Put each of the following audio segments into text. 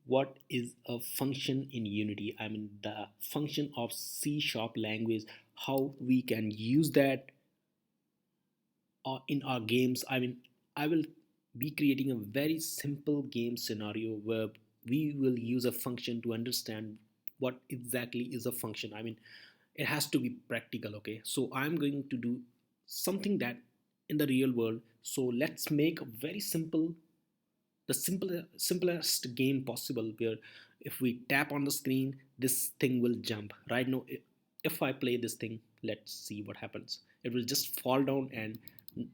what is a function in Unity. I mean, the function of C sharp language, how we can use that in our games. I mean, I will be creating a very simple game scenario where we will use a function to understand what exactly is a function. I mean, it has to be practical. Okay, so I'm going to do something that in the real world. So let's make a very simple, the simplest game possible, where if we tap on the screen this thing will jump. Right now, if I play this thing, let's see what happens. It will just fall down and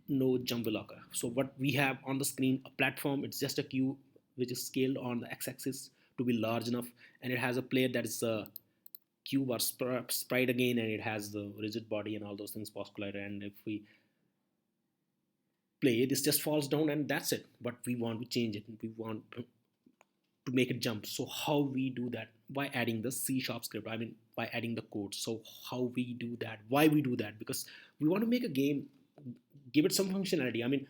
no jump will occur. So what we have on the screen, a platform, it's just a cube which is scaled on the x-axis to be large enough, and it has a player that is a cube or sprite again, and it has the rigid body and all those things, post collider. And if we play, this just falls down and that's it. But we want to change it, we want to make it jump. So how we do that? By adding the C sharp script. I mean, by adding the code. So how we do that? Why we do that? Because we want to make a game, give it some functionality. I mean,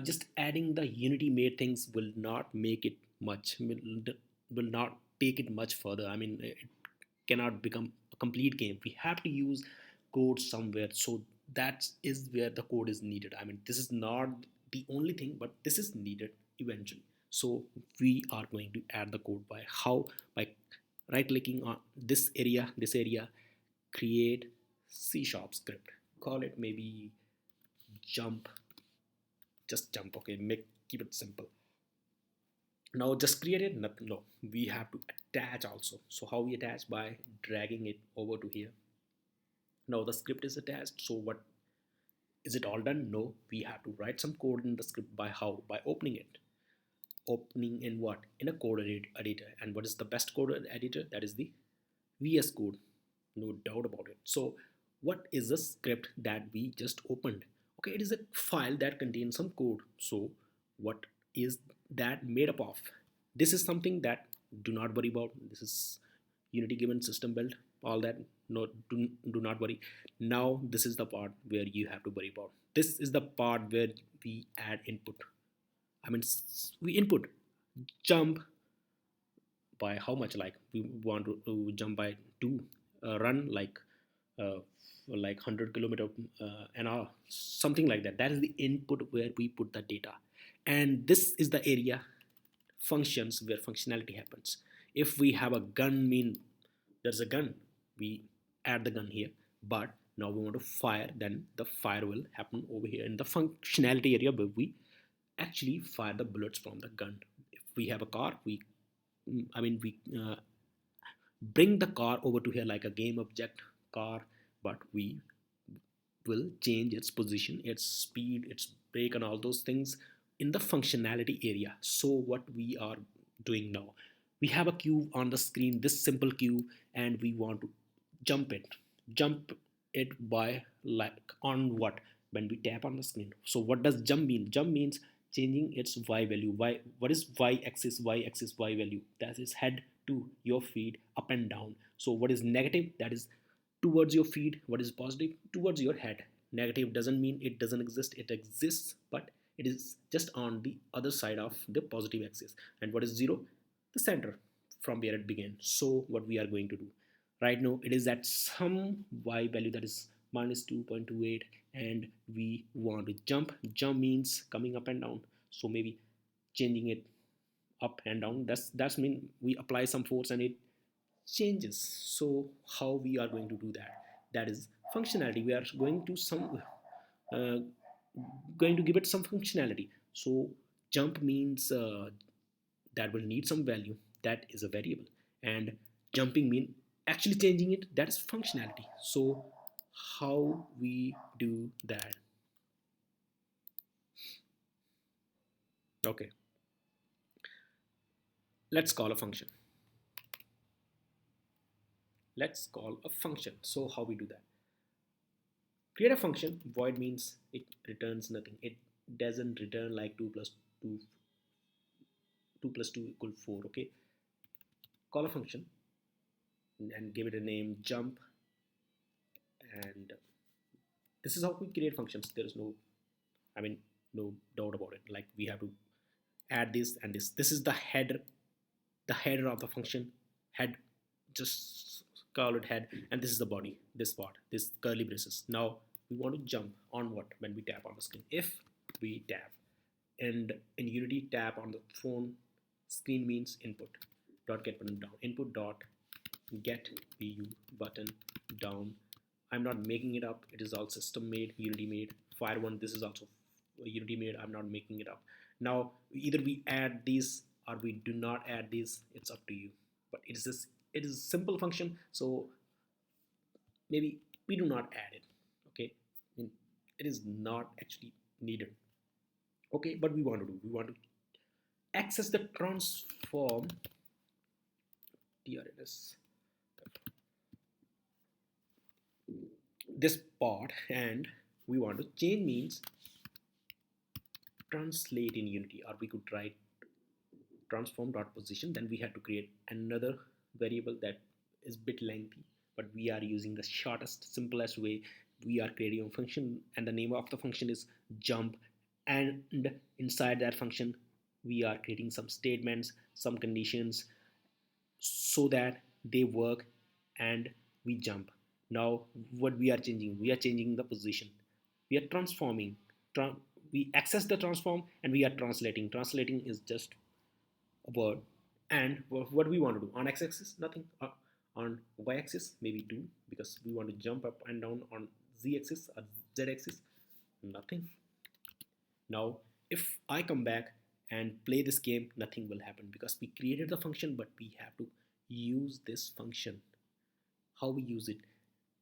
just adding the Unity made things will not make it much, will not take it much further. I mean, it cannot become a complete game. We have to use code somewhere. So that is where the code is needed. I mean, this is not the only thing, but this is needed eventually. So we are going to add the code by how? By right clicking on this area, create C sharp script, call it maybe jump, just jump. Okay, make keep it simple. Now just create it. No, we have to attach also. So how we attach? By dragging it over to here. Now the script is attached. So what is it all done? No, we have to write some code in the script. By how? By opening it. Opening in what? In a code editor. And what is the best code editor? That is the VS Code, no doubt about it. So what is the script that we just opened? Okay, it is a file that contains some code. So what is that made up of? This is something that do not worry about. This is Unity given system build, all that. No, do not worry. Now this is the part where you have to worry about. This is the part where we add input. I mean, we input jump by how much, like we want to jump by 2, run uh, like 100 kilometer an hour, something like that. That is the input where we put the data. And this is the area, functions, where functionality happens. If we have a gun, mean there's a gun, we add the gun here. But now we want to fire, then the fire will happen over here in the functionality area where we actually fire the bullets from the gun. If we have a car, we bring the car over to here like a game object car, but we will change its position, its speed, its brake, and all those things in the functionality area. So what we are doing now, we have a cube on the screen, this simple cube, and we want to jump it. Jump it by, like, on what? When we tap on the screen. So what does jump mean? Jump means changing its y value. Y, what is y axis? Y axis, y value, that is head to your feet, up and down. So what is negative? That is towards your feet. What is positive? Towards your head. Negative doesn't mean it doesn't exist, it exists, but it is just on the other side of the positive axis. And what is zero? The center, from where it began. So what we are going to do right now, it is at some y value, that is minus 2.28, and we want to jump means coming up and down. So maybe changing it up and down, that's mean we apply some force and it changes. So how we are going to do that? That is functionality. We are going to some uh, going to give it some functionality. So jump means that will need some value, that is a variable. And jumping mean actually changing it, that is functionality. So how we do that? Okay, let's call a function. Let's call a function. So how we do that? Create a function. Void means it returns nothing. It doesn't return like 2 plus 2, 2 plus 2 equal 4. Okay, call a function and give it a name jump. And this is how we create functions. There is no, I mean, no doubt about it. Like we have to add this and this. This is the head, the header of the function, head, just call it head, and this is the body, this part, this curly braces. Now we want to jump on what when we tap on the screen. If we tap, and in Unity, tap on the phone screen means input dot get button down, input dot get vu button down. I'm not making it up, it is all system made, Unity made. Fire one, this is also Unity made, I'm not making it up. Now either we add these or we do not add these, it's up to you. But it is this, it is a simple function, so maybe we do not add it. Okay, it is not actually needed. Okay, but we want to do, we want to access the transform TRNS, this part, and we want to change means translate in Unity, or we could write transform dot position. Then we have to create another variable that is bit lengthy, but we are using the shortest, simplest way. We are creating a function, and the name of the function is jump, and inside that function we are creating some statements, some conditions, so that they work and we jump. Now what we are changing, we are changing the position, we are transforming, we access the transform, and we are translating. Translating is just a word. And what we want to do on x-axis, nothing. On y-axis maybe 2, because we want to jump up and down. On z-axis or z-axis, nothing. Now if I come back and play this game, nothing will happen because we created the function, but we have to use this function. How we use it?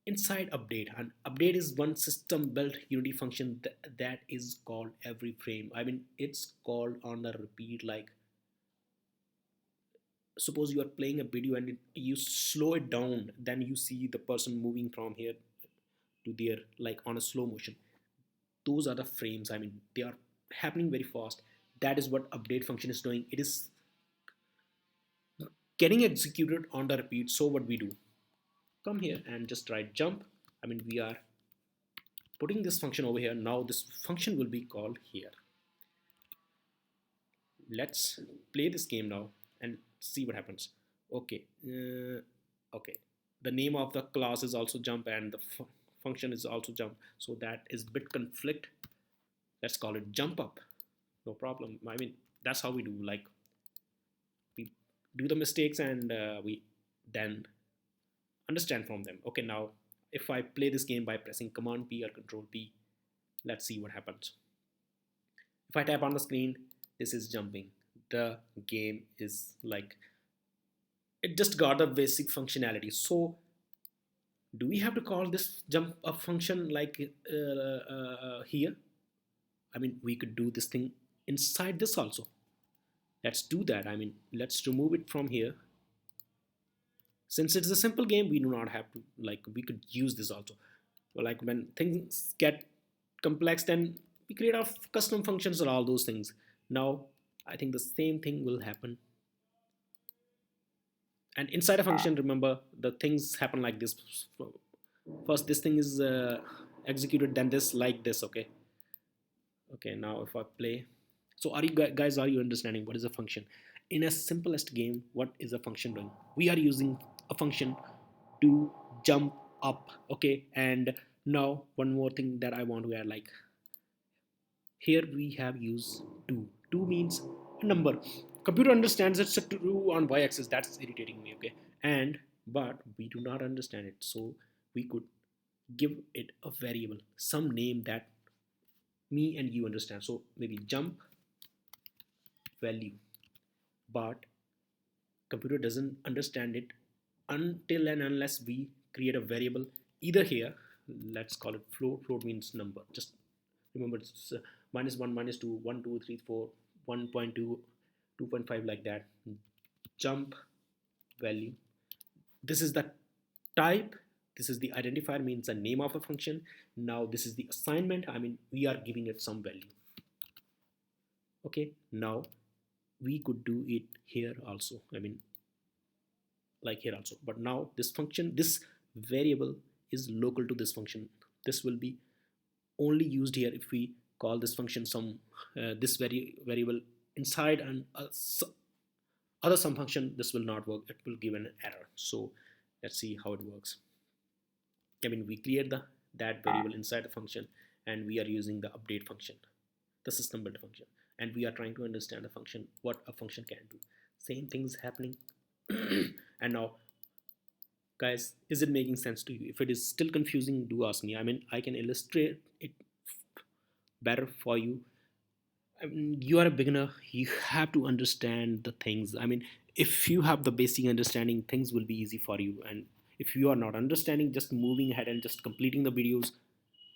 Inside update, and update is one system built Unity function that is called every frame. I mean, it's called on a repeat. Like suppose you are playing a video and you slow it down, then you see the person moving from here to there, like on a slow motion. Those are the frames. I mean, they are happening very fast. That is what update function is doing. It is getting executed on the repeat. So what we do, come here and just write jump. I mean, we are putting this function over here. Now this function will be called here. Let's play this game now and see what happens. Okay, okay, the name of the class is also jump, and the function is also jump, so that is bit conflict. Let's call it jump up, no problem. I mean, that's how we do, like we do the mistakes, and we then understand from them. Okay, now if I play this game by pressing command P or control P, let's see what happens. If I tap on the screen, this is jumping. The game is like, it just got the basic functionality. So do we have to call this jump up function like here? I mean, we could do this thing inside this also. Let's do that. I mean, let's remove it from here. Since it's a simple game, we do not have to, like, we could use this also. Like when things get complex, then we create our custom functions or all those things. Now I think the same thing will happen. And inside a function, remember, the things happen like this. First this thing is executed, then this, like this. Okay, okay, now if I play, so are you guys, are you understanding what is a function? In a simplest game, what is a function doing? We are using a function to jump up. Okay, and now one more thing that I want to add, like here we have used 2. 2 means a number. Computer understands it's a true on y-axis. That's irritating me. Okay, and but we do not understand it, so we could give it a variable, some name that me and you understand. So maybe jump value, but computer doesn't understand it until and unless we create a variable either here. Let's call it float. Float means number. Just remember, it's -1, -2, 1, 2, 3, 4, 1.2, 2.5, like that. Jump value, this is the type, this is the identifier, means the name of a function. Now this is the assignment. I mean, we are giving it some value. Okay, now we could do it here also. I mean, like here also. But now this function, this variable is local to this function. This will be only used here if we call this function some this variable inside other sum function, this will not work, it will give an error. So let's see how it works. I mean, we create that variable inside the function, and we are using the update function, the system build function, and we are trying to understand the function, what a function can do. Same things happening. And now, guys, is it making sense to you? If it is still confusing, do ask me. I mean, I can illustrate it better for you. I mean, you are a beginner, you have to understand the things. I mean, if you have the basic understanding, things will be easy for you. And if you are not understanding, just moving ahead and just completing the videos,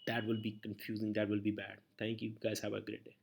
that will be confusing, that will be bad. Thank you guys, have a great day.